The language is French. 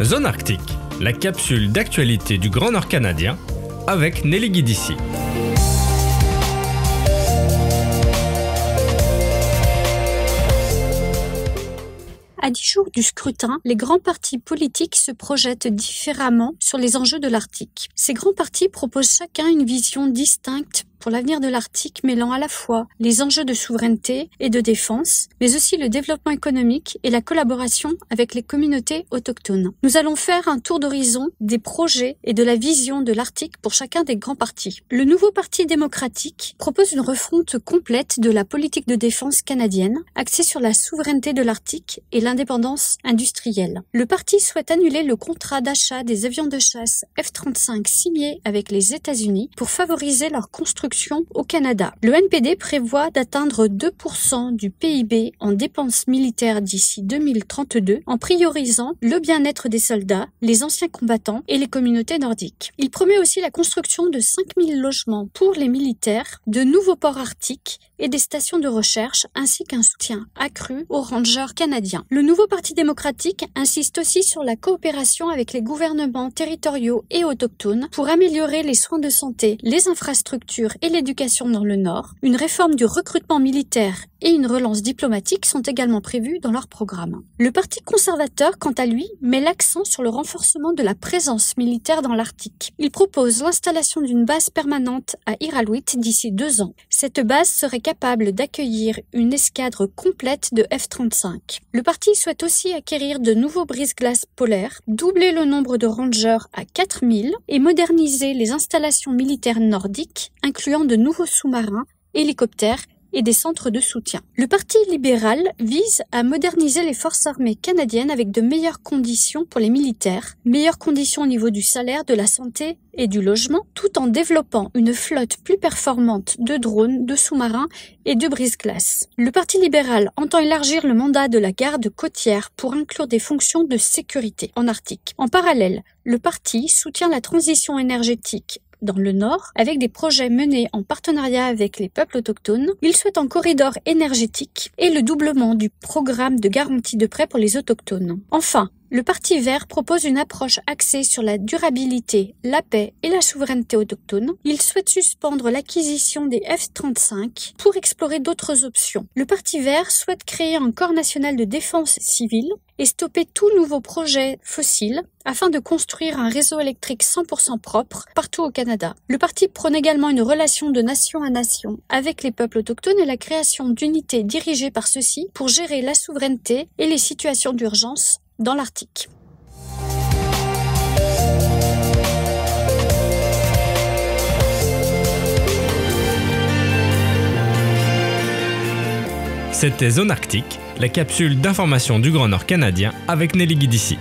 Zone Arctique, la capsule d'actualité du Grand Nord canadien avec Nelly Guidici. À 10 jours du scrutin, les grands partis politiques se projettent différemment sur les enjeux de l'Arctique. Ces grands partis proposent chacun une vision distincte pour l'avenir de l'Arctique, mêlant à la fois les enjeux de souveraineté et de défense, mais aussi le développement économique et la collaboration avec les communautés autochtones. Nous allons faire un tour d'horizon des projets et de la vision de l'Arctique pour chacun des grands partis. Le nouveau Parti démocratique propose une refonte complète de la politique de défense canadienne, axée sur la souveraineté de l'Arctique et l'indépendance industrielle. Le parti souhaite annuler le contrat d'achat des avions de chasse F-35 signé avec les États-Unis pour favoriser leur construction au Canada. Le NPD prévoit d'atteindre 2% du PIB en dépenses militaires d'ici 2032 en priorisant le bien-être des soldats, les anciens combattants et les communautés nordiques. Il promet aussi la construction de 5000 logements pour les militaires, de nouveaux ports arctiques et des stations de recherche ainsi qu'un soutien accru aux rangers canadiens. Le nouveau Parti démocratique insiste aussi sur la coopération avec les gouvernements territoriaux et autochtones pour améliorer les soins de santé, les infrastructures et l'éducation dans le Nord. Une réforme du recrutement militaire et une relance diplomatique sont également prévues dans leur programme. Le Parti conservateur, quant à lui, met l'accent sur le renforcement de la présence militaire dans l'Arctique. Il propose l'installation d'une base permanente à Iqaluit d'ici 2 ans. Cette base serait capable d'accueillir une escadre complète de F-35. Le parti souhaite aussi acquérir de nouveaux brise-glaces polaires, doubler le nombre de rangers à 4000 et moderniser les installations militaires nordiques, incluant de nouveaux sous-marins, hélicoptères et des centres de soutien. Le Parti libéral vise à moderniser les forces armées canadiennes avec de meilleures conditions pour les militaires, meilleures conditions au niveau du salaire, de la santé et du logement, tout en développant une flotte plus performante de drones, de sous-marins et de brise-glaces. Le Parti libéral entend élargir le mandat de la garde côtière pour inclure des fonctions de sécurité en Arctique. En parallèle, le parti soutient la transition énergétique dans le Nord, avec des projets menés en partenariat avec les peuples autochtones. Il souhaite un corridor énergétique et le doublement du programme de garantie de prêt pour les autochtones. Enfin, le Parti vert propose une approche axée sur la durabilité, la paix et la souveraineté autochtone. Il souhaite suspendre l'acquisition des F-35 pour explorer d'autres options. Le Parti vert souhaite créer un corps national de défense civile et stopper tout nouveau projet fossile afin de construire un réseau électrique 100% propre partout au Canada. Le parti prône également une relation de nation à nation avec les peuples autochtones et la création d'unités dirigées par ceux-ci pour gérer la souveraineté et les situations d'urgence dans l'Arctique. C'était Zone Arctique, la capsule d'information du Grand Nord canadien avec Nelly Guidici.